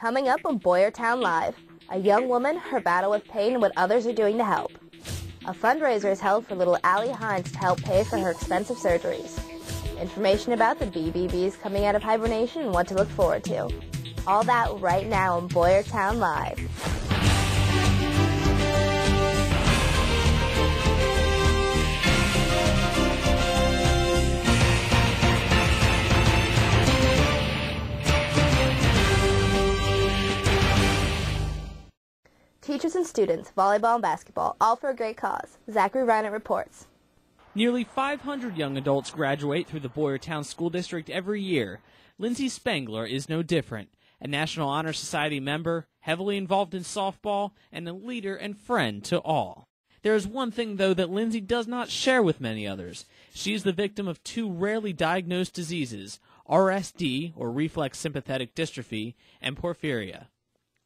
Coming up on Boyertown Live, a young woman, her battle with pain, and what others are doing to help. A fundraiser is held for little Allie Hines to help pay for her expensive surgeries. Information about the BBBs coming out of hibernation and what to look forward to. All that right now on Boyertown Live. Teachers and students, volleyball and basketball, all for a great cause. Zachary Reiner reports. Nearly 500 young adults graduate through the Boyertown School District every year. Lindsay Spengler is no different. A National Honor Society member, heavily involved in softball, and a leader and friend to all. There is one thing, though, that Lindsay does not share with many others. She is the victim of two rarely diagnosed diseases, RSD, or reflex sympathetic dystrophy, and porphyria.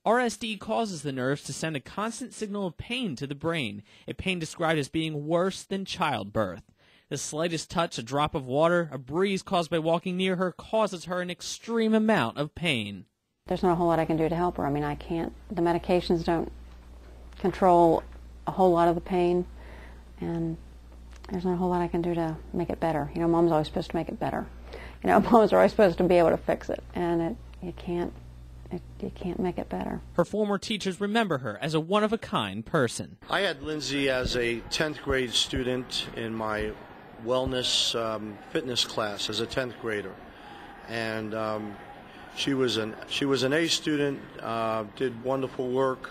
RSD causes the nerves to send a constant signal of pain to the brain, a pain described as being worse than childbirth. The slightest touch, a drop of water, a breeze caused by walking near her causes her an extreme amount of pain. There's not a whole lot I can do to help her. I mean, I can't, the medications don't control a whole lot of the pain, and there's not a whole lot I can do to make it better. You know, Mom's always supposed to make it better. You know, moms are always supposed to be able to fix it, and you can't make it better. Her former teachers remember her as a one-of-a-kind person. I had Lindsay as a 10th grade student in my wellness fitness class as a 10th grader, and she was an A student, did wonderful work,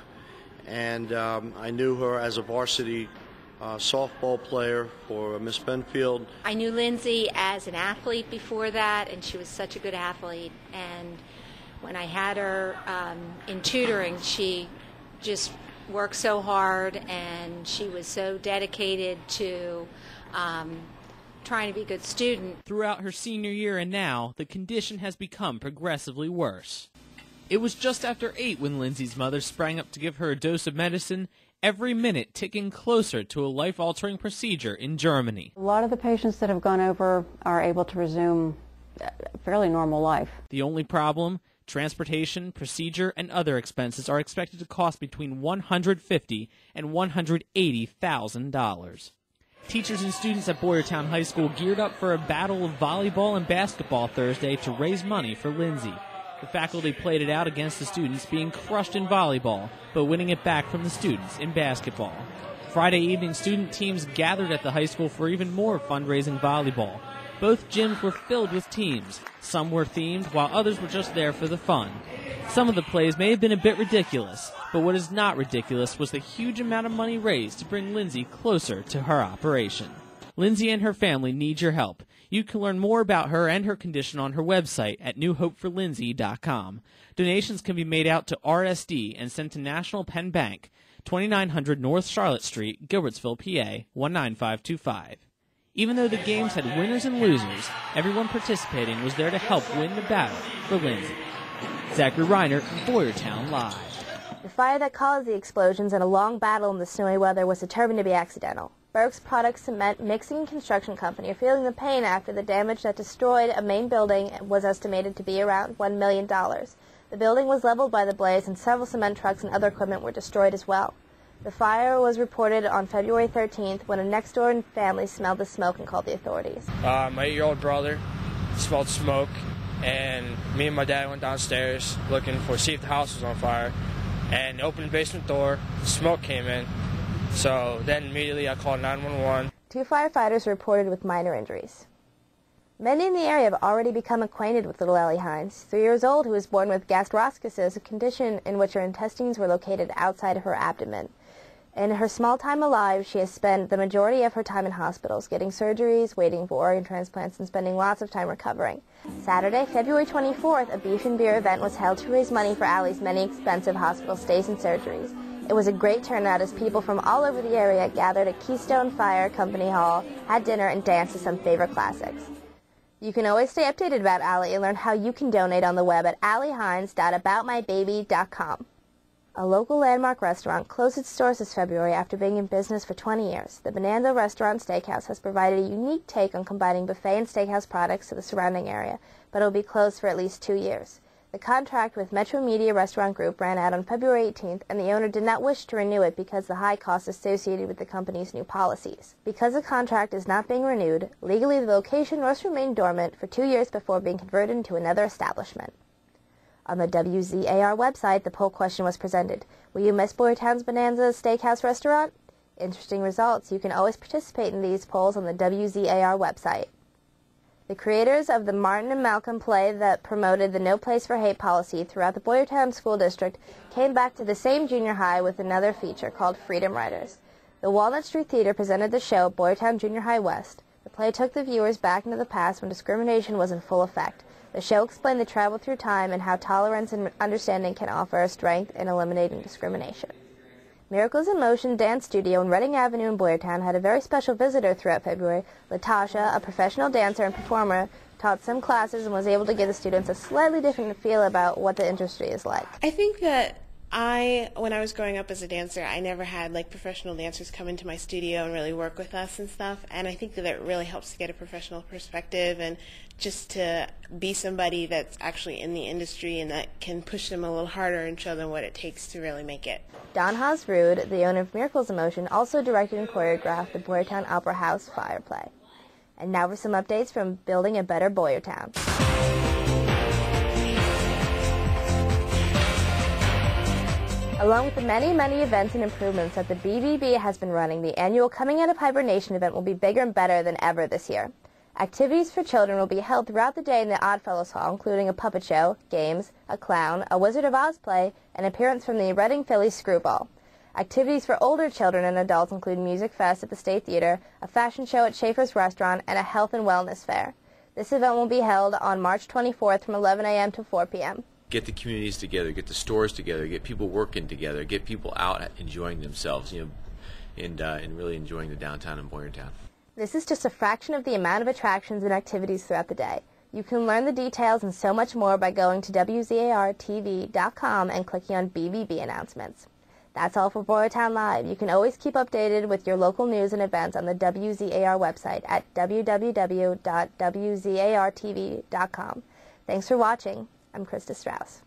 and I knew her as a varsity softball player for Miss Benfield. I knew Lindsay as an athlete before that, and she was such a good athlete, and when I had her in tutoring, she just worked so hard, and she was so dedicated to trying to be a good student. Throughout her senior year and now, the condition has become progressively worse. It was just after 8 when Lindsay's mother sprang up to give her a dose of medicine, every minute ticking closer to a life-altering procedure in Germany. A lot of the patients that have gone over are able to resume a fairly normal life. The only problem? Transportation, procedure, and other expenses are expected to cost between $150,000 and $180,000. Teachers and students at Boyertown High School geared up for a battle of volleyball and basketball Thursday to raise money for Lindsay. The faculty played it out against the students, being crushed in volleyball, but winning it back from the students in basketball. Friday evening, student teams gathered at the high school for even more fundraising volleyball. Both gyms were filled with teams. Some were themed, while others were just there for the fun. Some of the plays may have been a bit ridiculous, but what is not ridiculous was the huge amount of money raised to bring Lindsay closer to her operation. Lindsay and her family need your help. You can learn more about her and her condition on her website at newhopeforlindsay.com. Donations can be made out to RSD and sent to National Penn Bank, 2900 North Charlotte Street, Gilbertsville, PA, 19525. Even though the games had winners and losers, everyone participating was there to help win the battle for Lindsay. Zachary Reiner, Boyertown Live. The fire that caused the explosions and a long battle in the snowy weather was determined to be accidental. Berg's Product Cement Mixing and Construction Company are feeling the pain after the damage that destroyed a main building was estimated to be around $1 million. The building was leveled by the blaze, and several cement trucks and other equipment were destroyed as well. The fire was reported on February 13th when a next-door family smelled the smoke and called the authorities. My 8-year-old brother smelled smoke, and me and my dad went downstairs looking to see if the house was on fire, and opened the basement door, smoke came in, so then immediately I called 911. 2 firefighters were reported with minor injuries. Many in the area have already become acquainted with little Allie Hines, 3 years old, who was born with gastroschisis, a condition in which her intestines were located outside of her abdomen. In her small time alive, she has spent the majority of her time in hospitals, getting surgeries, waiting for organ transplants, and spending lots of time recovering. Saturday, February 24th, a beef and beer event was held to raise money for Allie's many expensive hospital stays and surgeries. It was a great turnout as people from all over the area gathered at Keystone Fire Company Hall, had dinner, and danced to some favorite classics. You can always stay updated about Allie and learn how you can donate on the web at alliehines.aboutmybaby.com. A local landmark restaurant closed its doors this February after being in business for 20 years. The Bonanza Restaurant Steakhouse has provided a unique take on combining buffet and steakhouse products to the surrounding area, but it will be closed for at least 2 years. The The contract with Metro Media Restaurant Group ran out on February 18th, and the owner did not wish to renew it because of the high costs associated with the company's new policies. Because the contract is not being renewed, legally the location must remain dormant for 2 years before being converted into another establishment. On the WZAR website, the poll question was presented: will you miss Boyertown's Bonanza Steakhouse restaurant? Interesting results. You can always participate in these polls on the WZAR website. The creators of the Martin and Malcolm play that promoted the No Place for Hate policy throughout the Boyertown School District came back to the same junior high with another feature called Freedom Riders. The Walnut Street Theater presented the show Boyertown Junior High West. The play took the viewers back into the past when discrimination was in full effect. The show explained the travel through time and how tolerance and understanding can offer strength in eliminating discrimination. Miracles in Motion Dance Studio in Reading Avenue in Boyertown had a very special visitor throughout February. Latasha, a professional dancer and performer, taught some classes and was able to give the students a slightly different feel about what the industry is like. I think that when I was growing up as a dancer, I never had professional dancers come into my studio and really work with us and stuff, and I think that it really helps to get a professional perspective and just to be somebody that's actually in the industry and that can push them a little harder and show them what it takes to really make it. Don Haas-Rude, the owner of Miracles in Motion, also directed and choreographed the Boyertown Opera House Fire play. And now for some updates from Building a Better Boyertown. Along with the many, many events and improvements that the BVB has been running, the annual Coming Out of Hibernation event will be bigger and better than ever this year. Activities for children will be held throughout the day in the Oddfellows Hall, including a puppet show, games, a clown, a Wizard of Oz play, and an appearance from the Reading Phillies Screwball. Activities for older children and adults include Music Fest at the State Theater, a fashion show at Schaefer's Restaurant, and a health and wellness fair. This event will be held on March 24th from 11 a.m. to 4 p.m. Get the communities together, get the stores together, get people working together, get people out enjoying themselves, and really enjoying the downtown in Boyertown. This is just a fraction of the amount of attractions and activities throughout the day. You can learn the details and so much more by going to WZARTV.com and clicking on BVB announcements. That's all for Boyertown Live. You can always keep updated with your local news and events on the WZAR website at www.WZARTV.com. Thanks for watching. I'm Krista Strauss.